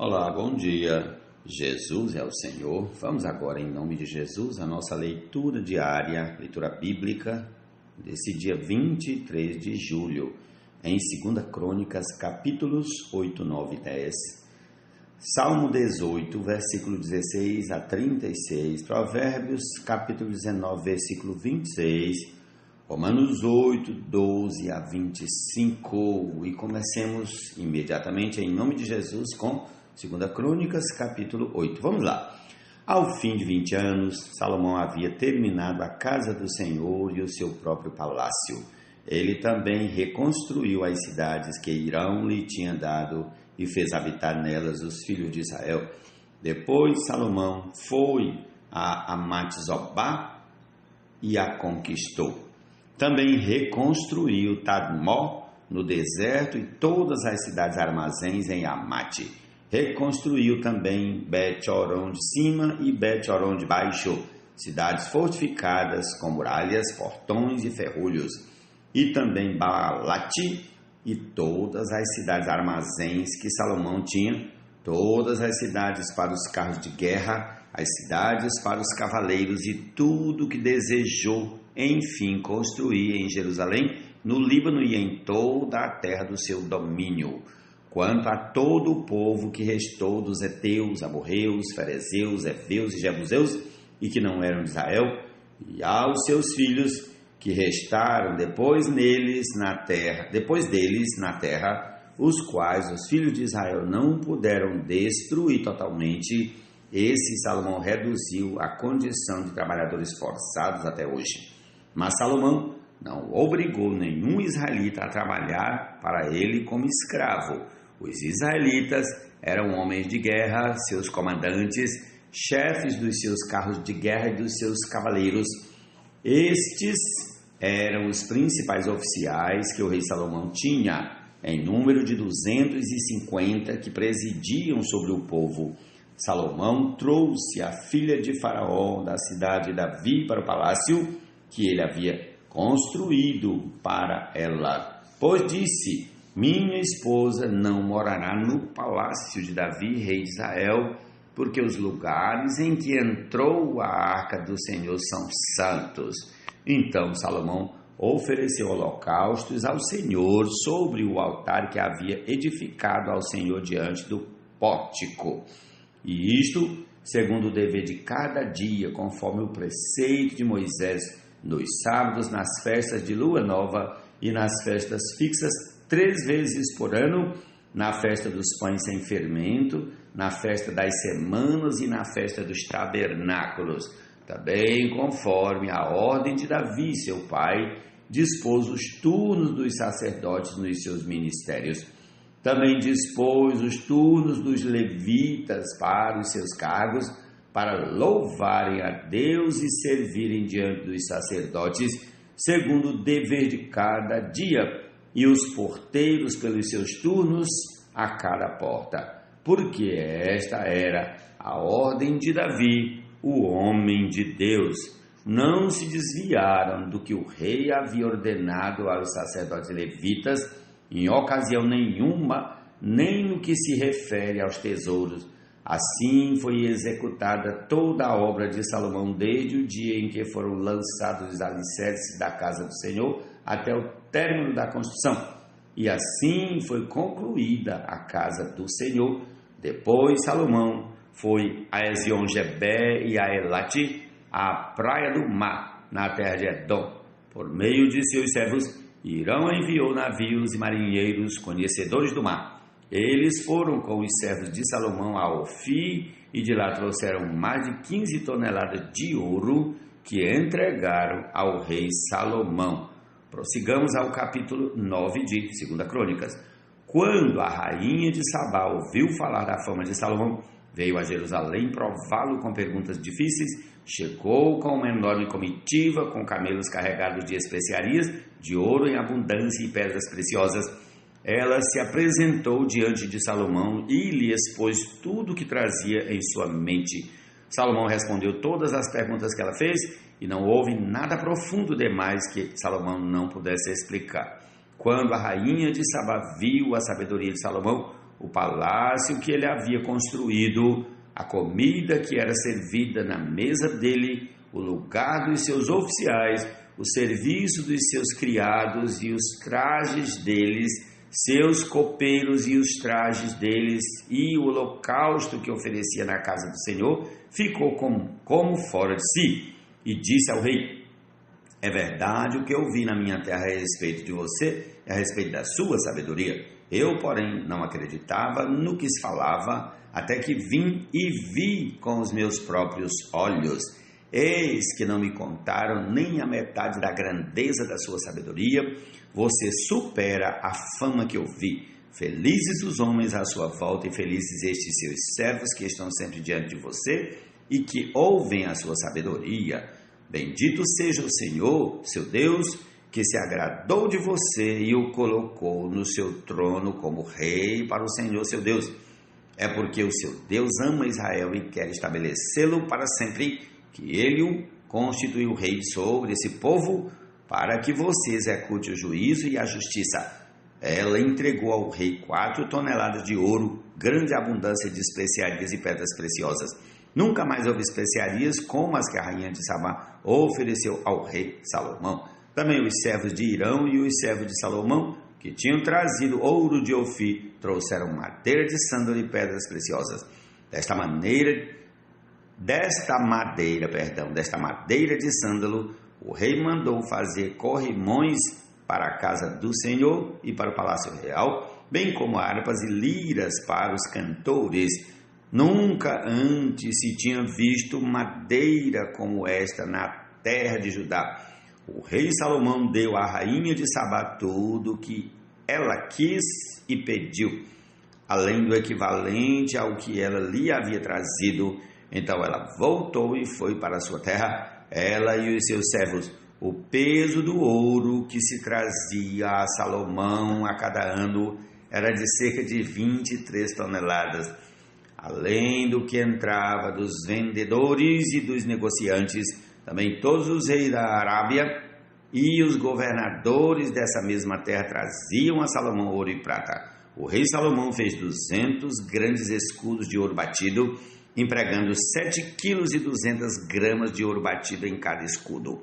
Olá, bom dia. Jesus é o Senhor. Vamos agora, em nome de Jesus, a nossa leitura diária, leitura bíblica, desse dia 23 de julho, em 2 Crônicas, capítulos 8, 9 e 10, Salmo 18, versículo 16 a 36, Provérbios, capítulo 19, versículo 26, Romanos 8, 12 a 25. E comecemos imediatamente, em nome de Jesus, com 2 Crônicas, capítulo 8. Vamos lá. Ao fim de 20 anos, Salomão havia terminado a casa do Senhor e o seu próprio palácio. Ele também reconstruiu as cidades que Irão lhe tinha dado e fez habitar nelas os filhos de Israel. Depois, Salomão foi a Amate-Zobá e a conquistou. Também reconstruiu Tadmor no deserto e todas as cidades armazéns em Amate. Reconstruiu também Bet-Horon de cima e Bet-Horon de baixo, cidades fortificadas com muralhas, portões e ferrolhos. E também Baalate e todas as cidades armazéns que Salomão tinha, todas as cidades para os carros de guerra, as cidades para os cavaleiros e tudo que desejou, enfim, construir em Jerusalém, no Líbano e em toda a terra do seu domínio. Quanto a todo o povo que restou dos heteus, amorreus, ferezeus, heveus e jebuseus, e que não eram de Israel, e aos seus filhos que restaram depois deles na terra, os quais os filhos de Israel não puderam destruir totalmente, esse Salomão reduziu a condição de trabalhadores forçados até hoje. Mas Salomão não obrigou nenhum israelita a trabalhar para ele como escravo. Os israelitas eram homens de guerra, seus comandantes, chefes dos seus carros de guerra e dos seus cavaleiros. Estes eram os principais oficiais que o rei Salomão tinha, em número de 250, que presidiam sobre o povo. Salomão trouxe a filha de Faraó da cidade de Davi para o palácio que ele havia construído para ela, pois disse: minha esposa não morará no palácio de Davi, rei de Israel, porque os lugares em que entrou a arca do Senhor são santos. Então Salomão ofereceu holocaustos ao Senhor sobre o altar que havia edificado ao Senhor diante do pórtico. E isto segundo o dever de cada dia, conforme o preceito de Moisés, nos sábados, nas festas de lua nova e nas festas fixas 3 vezes por ano, na festa dos pães sem fermento, na festa das semanas e na festa dos tabernáculos. Também conforme a ordem de Davi, seu pai, dispôs os turnos dos sacerdotes nos seus ministérios. Também dispôs os turnos dos levitas para os seus cargos, para louvarem a Deus e servirem diante dos sacerdotes, segundo o dever de cada dia, e os porteiros pelos seus turnos a cada porta, porque esta era a ordem de Davi, o homem de Deus. Não se desviaram do que o rei havia ordenado aos sacerdotes levitas, em ocasião nenhuma, nem no que se refere aos tesouros. Assim foi executada toda a obra de Salomão, desde o dia em que foram lançados os alicerces da casa do Senhor até o término da construção. E assim foi concluída a casa do Senhor. Depois Salomão foi a Ezion-Geber e a Elate, à praia do mar, na terra de Edom. Por meio de seus servos, Irão enviou navios e marinheiros conhecedores do mar. Eles foram com os servos de Salomão a Ofir e de lá trouxeram mais de 15 toneladas de ouro que entregaram ao rei Salomão. Prossigamos ao capítulo 9 de 2 Crônicas. Quando a rainha de Sabá ouviu falar da fama de Salomão, veio a Jerusalém prová-lo com perguntas difíceis, chegou com uma enorme comitiva, com camelos carregados de especiarias, de ouro em abundância e pedras preciosas. Ela se apresentou diante de Salomão e lhe expôs tudo o que trazia em sua mente. Salomão respondeu todas as perguntas que ela fez e não houve nada profundo demais que Salomão não pudesse explicar. Quando a rainha de Sabá viu a sabedoria de Salomão, o palácio que ele havia construído, a comida que era servida na mesa dele, o lugar dos seus oficiais, o serviço dos seus criados e os trajes deles, seus copeiros e os trajes deles, e o holocausto que oferecia na casa do Senhor, ficou como fora de si. E disse ao rei: é verdade o que eu vi na minha terra a respeito de você, a respeito da sua sabedoria. Eu, porém, não acreditava no que se falava, até que vim e vi com os meus próprios olhos. Eis que não me contaram nem a metade da grandeza da sua sabedoria. Você supera a fama que eu vi. Felizes os homens à sua volta, e felizes estes seus servos que estão sempre diante de você e que ouvem a sua sabedoria. Bendito seja o Senhor, seu Deus, que se agradou de você e o colocou no seu trono como rei para o Senhor, seu Deus. É porque o seu Deus ama Israel e quer estabelecê-lo para sempre, que ele o constituiu rei sobre esse povo, para que você execute o juízo e a justiça. Ela entregou ao rei 4 toneladas de ouro, grande abundância de especiarias e pedras preciosas. Nunca mais houve especiarias como as que a rainha de Sabá ofereceu ao rei Salomão. Também os servos de Irão e os servos de Salomão, que tinham trazido ouro de Ofir, trouxeram madeira de sândalo e pedras preciosas. Desta madeira de sândalo, o rei mandou fazer corrimões para a casa do Senhor e para o palácio real, bem como harpas e liras para os cantores. Nunca antes se tinha visto madeira como esta na terra de Judá. O rei Salomão deu à rainha de Sabá tudo o que ela quis e pediu, além do equivalente ao que ela lhe havia trazido. Então ela voltou e foi para a sua terra, ela e os seus servos. O peso do ouro que se trazia a Salomão a cada ano era de cerca de 23 toneladas. Além do que entrava dos vendedores e dos negociantes, também todos os reis da Arábia e os governadores dessa mesma terra traziam a Salomão ouro e prata. O rei Salomão fez 200 grandes escudos de ouro batido, empregando 7,2 kg de ouro batido em cada escudo.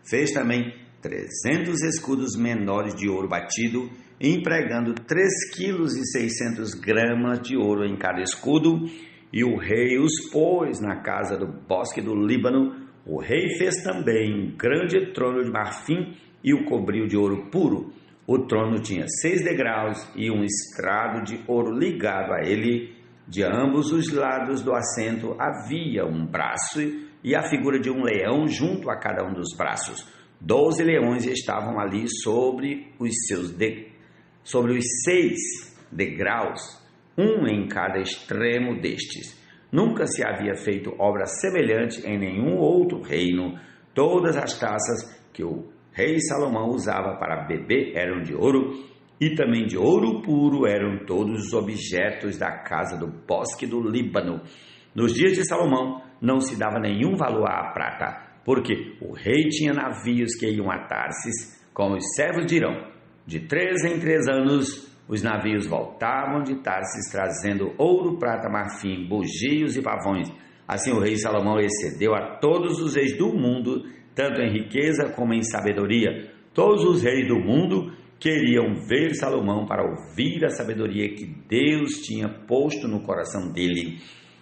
Fez também 300 escudos menores de ouro batido, empregando 3,6 kg de ouro em cada escudo, e o rei os pôs na casa do bosque do Líbano. O rei fez também um grande trono de marfim e o cobriu de ouro puro. O trono tinha 6 degraus e um estrado de ouro ligado a ele. De ambos os lados do assento havia um braço e a figura de um leão junto a cada um dos braços. 12 leões estavam ali sobre os 6 degraus, um em cada extremo destes. Nunca se havia feito obra semelhante em nenhum outro reino. Todas as taças que o rei Salomão usava para beber eram de ouro, e também de ouro puro eram todos os objetos da casa do bosque do Líbano. Nos dias de Salomão não se dava nenhum valor à prata, porque o rei tinha navios que iam a Tarsis com os servos de Irão. De 3 em 3 anos, os navios voltavam de Tarsis trazendo ouro, prata, marfim, bugios e pavões. Assim o rei Salomão excedeu a todos os reis do mundo, tanto em riqueza como em sabedoria. Todos os reis do mundo queriam ver Salomão para ouvir a sabedoria que Deus tinha posto no coração dele.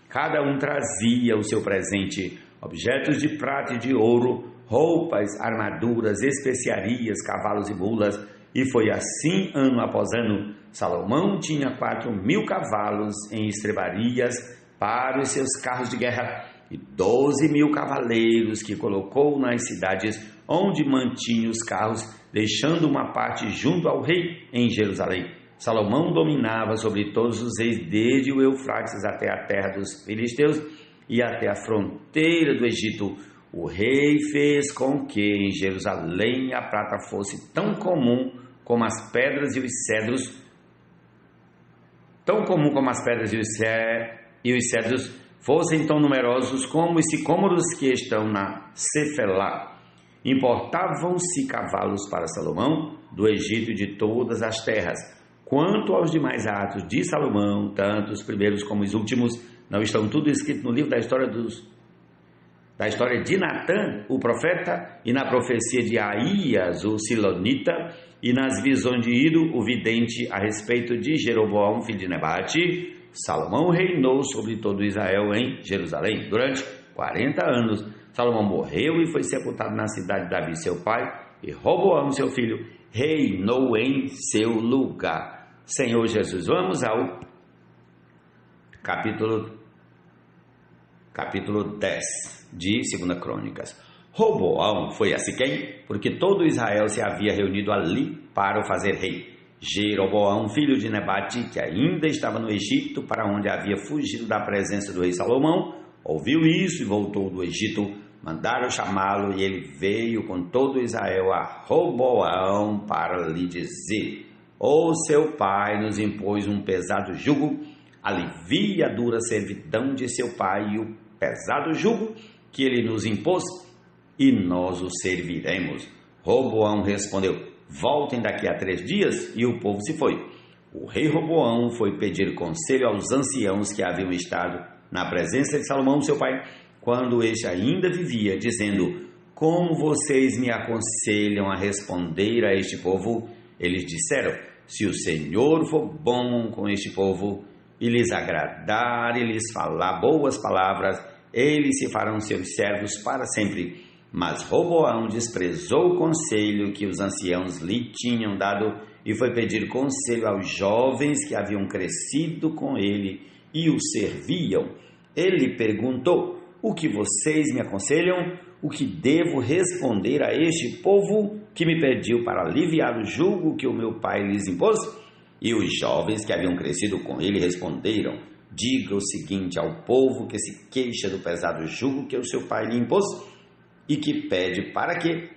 Cada um trazia o seu presente, objetos de prata e de ouro, roupas, armaduras, especiarias, cavalos e mulas. E foi assim ano após ano. Salomão tinha 4.000 cavalos em estrebarias para os seus carros de guerra e 12.000 cavaleiros que colocou nas cidades onde mantinha os carros, deixando uma parte junto ao rei em Jerusalém. Salomão dominava sobre todos os reis, desde o Eufrates até a terra dos filisteus e até a fronteira do Egito. O rei fez com que em Jerusalém a prata fosse tão comum como as pedras e os cedros, e os cedros fossem tão numerosos como os sicômoros que estão na Cefelá. Importavam-se cavalos para Salomão do Egito e de todas as terras. Quanto aos demais atos de Salomão, tanto os primeiros como os últimos, não estão tudo escrito no livro da história de Natã, o profeta, e na profecia de Aías, o silonita, e nas visões de Ido, o vidente, a respeito de Jeroboão, filho de Nebate. Salomão reinou sobre todo Israel em Jerusalém durante 40 anos. Salomão morreu e foi sepultado na cidade de Davi, seu pai, e Roboão, seu filho, reinou em seu lugar. Senhor Jesus, vamos ao capítulo 10 de 2 Crônicas. Roboão foi a Siquém, porque todo Israel se havia reunido ali para o fazer rei. Jeroboão, filho de Nebate, que ainda estava no Egito, para onde havia fugido da presença do rei Salomão, ouviu isso e voltou do Egito. Mandaram chamá-lo e ele veio com todo Israel a Roboão para lhe dizer: o seu pai nos impôs um pesado jugo, alivia a dura servidão de seu pai e o pesado jugo que ele nos impôs, e nós o serviremos. Roboão respondeu: voltem daqui a 3 dias, e o povo se foi. O rei Roboão foi pedir conselho aos anciãos que haviam estado na presença de Salomão, seu pai, quando este ainda vivia, dizendo: como vocês me aconselham a responder a este povo? Eles disseram: se o Senhor for bom com este povo, e lhes agradar e lhes falar boas palavras, eles se farão seus servos para sempre. Mas Roboão desprezou o conselho que os anciãos lhe tinham dado e foi pedir conselho aos jovens que haviam crescido com ele e o serviam. Ele perguntou: o que vocês me aconselham? O que devo responder a este povo que me pediu para aliviar o jugo que o meu pai lhes impôs? E os jovens que haviam crescido com ele responderam: diga o seguinte ao povo que se queixa do pesado jugo que o seu pai lhe impôs e que pede para que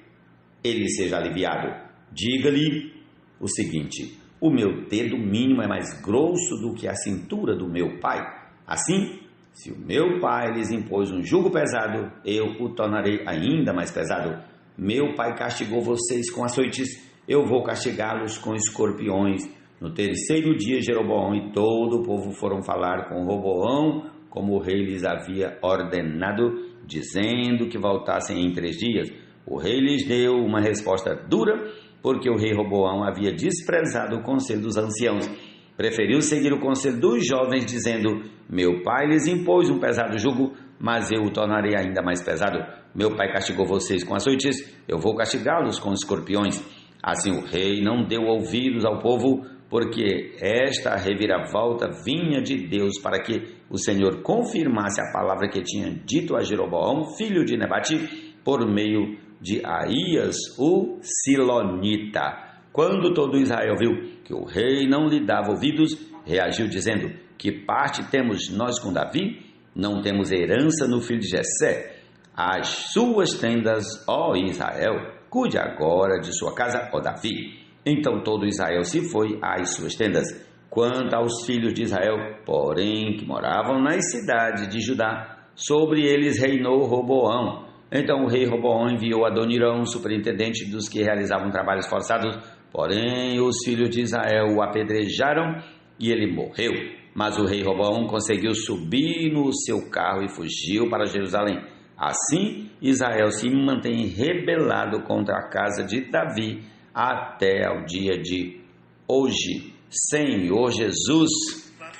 ele seja aliviado. Diga-lhe o seguinte: o meu dedo mínimo é mais grosso do que a cintura do meu pai. Assim, se o meu pai lhes impôs um jugo pesado, eu o tornarei ainda mais pesado. Meu pai castigou vocês com açoites, eu vou castigá-los com escorpiões. No 3º dia, Jeroboão e todo o povo foram falar com Roboão, como o rei lhes havia ordenado, dizendo que voltassem em 3 dias. O rei lhes deu uma resposta dura, porque o rei Roboão havia desprezado o conselho dos anciãos. Preferiu seguir o conselho dos jovens, dizendo: meu pai lhes impôs um pesado jugo, mas eu o tornarei ainda mais pesado. Meu pai castigou vocês com açoites, eu vou castigá-los com escorpiões. Assim o rei não deu ouvidos ao povo, porque esta reviravolta vinha de Deus para que o Senhor confirmasse a palavra que tinha dito a Jeroboão, filho de Nebate, por meio de Aías, o silonita. Quando todo Israel viu que o rei não lhe dava ouvidos, reagiu dizendo: que parte temos nós com Davi? Não temos herança no filho de Jessé. As suas tendas, ó Israel, cuide agora de sua casa, ó Davi. Então todo Israel se foi às suas tendas. Quanto aos filhos de Israel, porém, que moravam nas cidades de Judá, sobre eles reinou Roboão. Então o rei Roboão enviou Adonirão, superintendente dos que realizavam trabalhos forçados, porém os filhos de Israel o apedrejaram e ele morreu. Mas o rei Roboão conseguiu subir no seu carro e fugiu para Jerusalém. Assim, Israel se mantém rebelado contra a casa de Davi até ao dia de hoje. Senhor Jesus.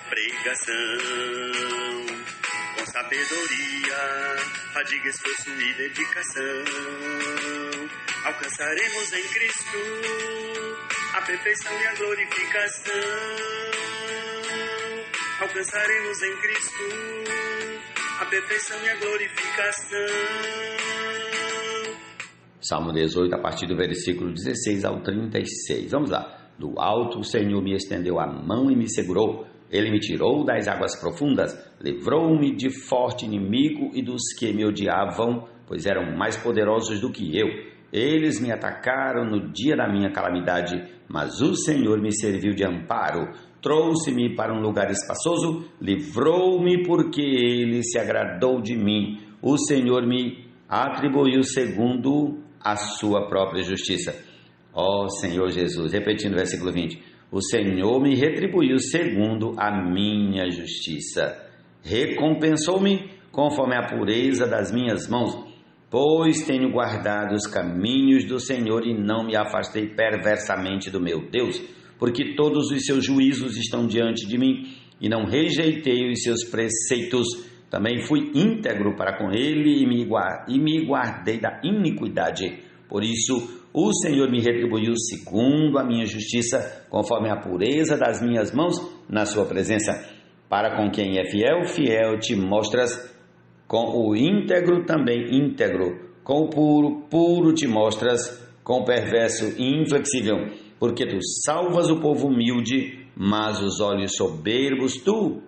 Pregação com sabedoria, fadiga, esforço e dedicação, alcançaremos em Cristo a perfeição e a glorificação. Alcançaremos em Cristo a perfeição e a glorificação. Salmo 18, a partir do versículo 16 ao 36. Vamos lá. Do alto o Senhor me estendeu a mão e me segurou. Ele me tirou das águas profundas, livrou-me de forte inimigo e dos que me odiavam, pois eram mais poderosos do que eu. Eles me atacaram no dia da minha calamidade, mas o Senhor me serviu de amparo. Trouxe-me para um lugar espaçoso, livrou-me porque ele se agradou de mim. O Senhor me atribuiu segundo a sua própria justiça. Ó Senhor Jesus, repetindo o versículo 20, o Senhor me retribuiu segundo a minha justiça. Recompensou-me conforme a pureza das minhas mãos, pois tenho guardado os caminhos do Senhor e não me afastei perversamente do meu Deus, porque todos os seus juízos estão diante de mim e não rejeitei os seus preceitos. Também fui íntegro para com ele e me guardei da iniquidade. Por isso, o Senhor me retribuiu segundo a minha justiça, conforme a pureza das minhas mãos na sua presença. Para com quem é fiel, fiel te mostras, com o íntegro também íntegro, com o puro, puro te mostras, com o perverso inflexível, porque tu salvas o povo humilde, mas os olhos soberbos tu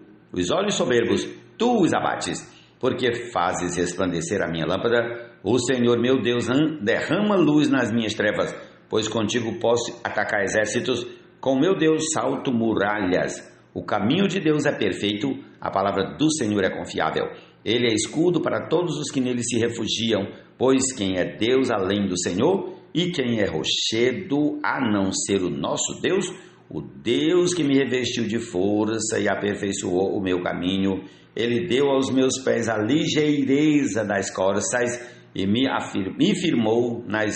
os abates, porque fazes resplandecer a minha lâmpada. O Senhor meu Deus derrama luz nas minhas trevas, pois contigo posso atacar exércitos, com meu Deus salto muralhas. O caminho de Deus é perfeito, a palavra do Senhor é confiável. Ele é escudo para todos os que nele se refugiam, pois quem é Deus além do Senhor? E quem é rochedo a não ser o nosso Deus? O Deus que me revestiu de força e aperfeiçoou o meu caminho. Ele deu aos meus pés a ligeireza das corças e me firmou nas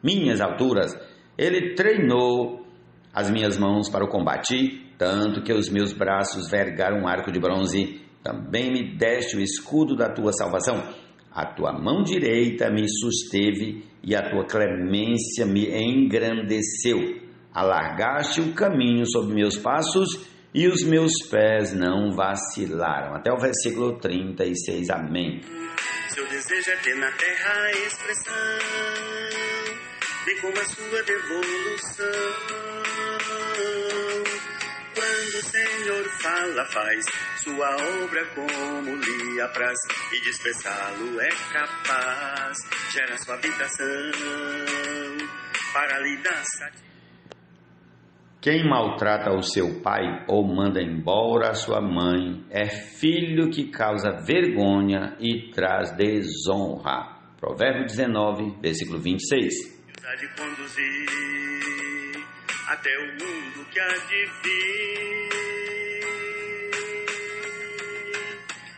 minhas alturas. Ele treinou as minhas mãos para o combate, tanto que os meus braços vergaram um arco de bronze. Também me deste o escudo da tua salvação. A tua mão direita me susteve e a tua clemência me engrandeceu. Alargaste o caminho sob meus passos e os meus pés não vacilaram. Até o versículo 36, amém. Seu desejo é ter na terra a expressão de como a sua devolução. Quando o Senhor fala, faz sua obra como lhe apraz, e de expressá-lo é capaz, gera sua habitação para lhe dar satisfação. Quem maltrata o seu pai ou manda embora a sua mãe é filho que causa vergonha e traz desonra. Provérbio 19, versículo 26. De conduzir até o mundo que há de vir.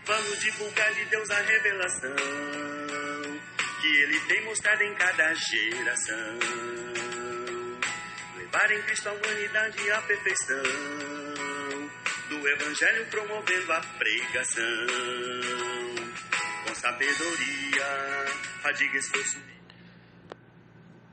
Vamos divulgar de Deus a revelação que Ele tem mostrado em cada geração. Levar em Cristo a humanidade à perfeição do Evangelho, promovendo a pregação com sabedoria, fadiga, esforço.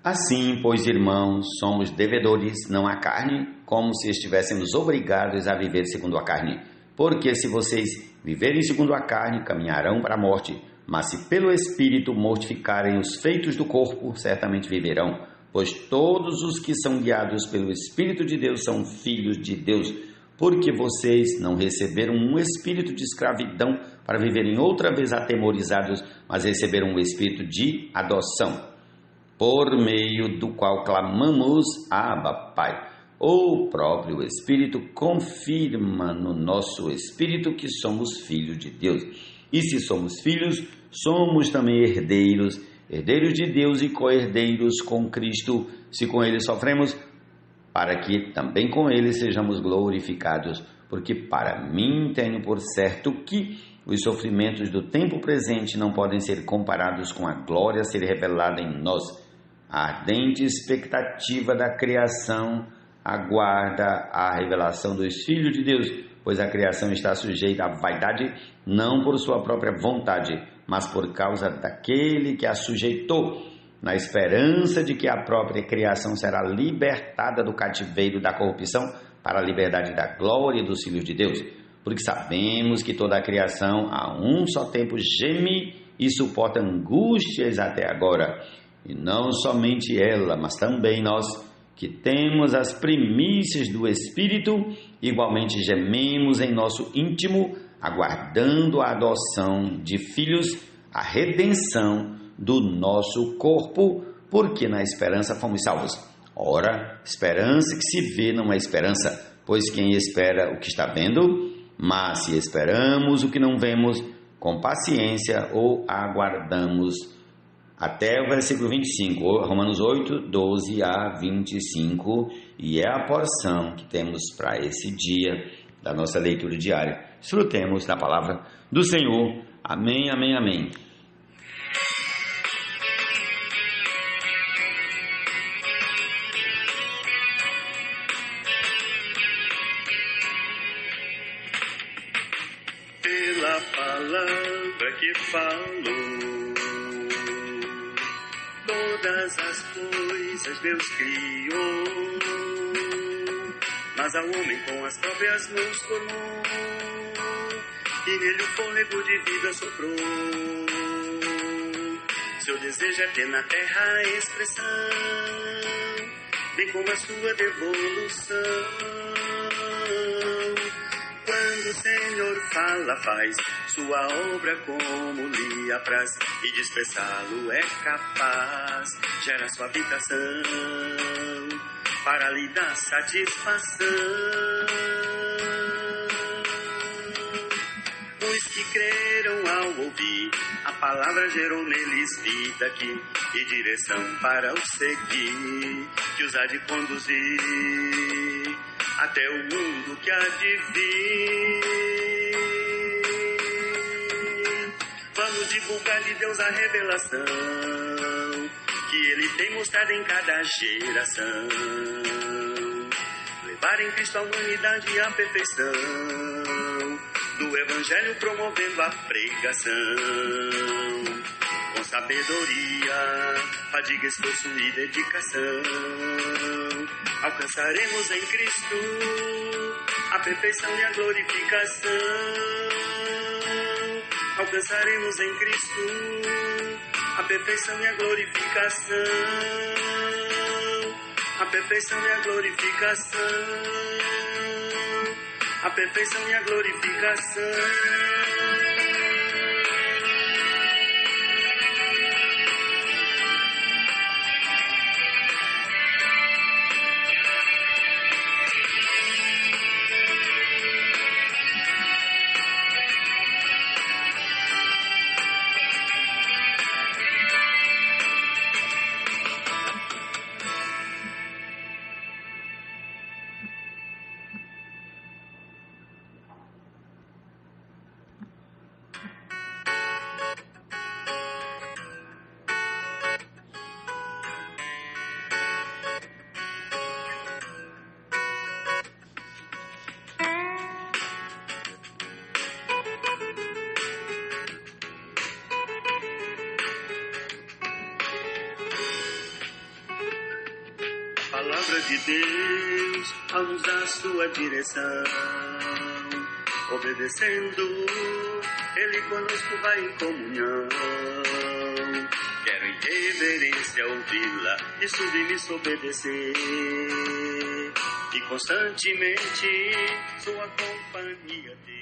Assim, pois, irmãos, somos devedores, não à carne, como se estivéssemos obrigados a viver segundo a carne. Porque se vocês viverem segundo a carne, caminharão para a morte, mas se pelo Espírito mortificarem os feitos do corpo, certamente viverão. Pois todos os que são guiados pelo Espírito de Deus são filhos de Deus. Porque vocês não receberam um espírito de escravidão para viverem outra vez atemorizados, mas receberam um espírito de adoção, por meio do qual clamamos, Abba, Pai. O próprio Espírito confirma no nosso espírito que somos filhos de Deus. E se somos filhos, somos também herdeiros, herdeiros de Deus e co-herdeiros com Cristo, se com Ele sofremos, para que também com Ele sejamos glorificados. Porque para mim tenho por certo que os sofrimentos do tempo presente não podem ser comparados com a glória a ser revelada em nós. A ardente expectativa da criação aguarda a revelação dos filhos de Deus, pois a criação está sujeita à vaidade, não por sua própria vontade, mas por causa daquele que a sujeitou, na esperança de que a própria criação será libertada do cativeiro da corrupção para a liberdade da glória dos filhos de Deus. Porque sabemos que toda a criação a um só tempo geme e suporta angústias até agora. E não somente ela, mas também nós, que temos as primícias do Espírito, igualmente gememos em nosso íntimo, aguardando a adoção de filhos, a redenção do nosso corpo, porque na esperança fomos salvos. Ora, esperança que se vê não é esperança, pois quem espera o que está vendo? Mas se esperamos o que não vemos, com paciência o aguardamos. até o versículo 25, Romanos 8, 12 a 25, e é a porção que temos para esse dia da nossa leitura diária. Desfrutemos da palavra do Senhor. Amém, amém, amém. Pela palavra que falou, todas as coisas Deus criou, mas ao homem com as próprias mãos formou, e nele o fôlego de vida soprou. Seu desejo é ter na terra a expressão, bem como a sua devolução. Quando o Senhor fala, faz sua obra como lhe apraz, e dispersá-lo é capaz. Gera sua habitação para lhe dar satisfação. Os que creram ao ouvir a palavra gerou neles vida aqui, e direção para o seguir, que os há de conduzir até o mundo que há de vir. Vamos divulgar de Deus a revelação que Ele tem mostrado em cada geração. Levar em Cristo a humanidade à perfeição do Evangelho, promovendo a pregação. Com sabedoria, fadiga, esforço e dedicação, alcançaremos em Cristo a perfeição e a glorificação. Alcançaremos em Cristo a perfeição e a glorificação. A perfeição e a glorificação. A perfeição e a glorificação. Palavra de Deus, a nos dar sua direção, obedecendo, Ele conosco vai em comunhão. Quero em reverência ouvi-la e submisso obedecer, e constantemente sua companhia ter.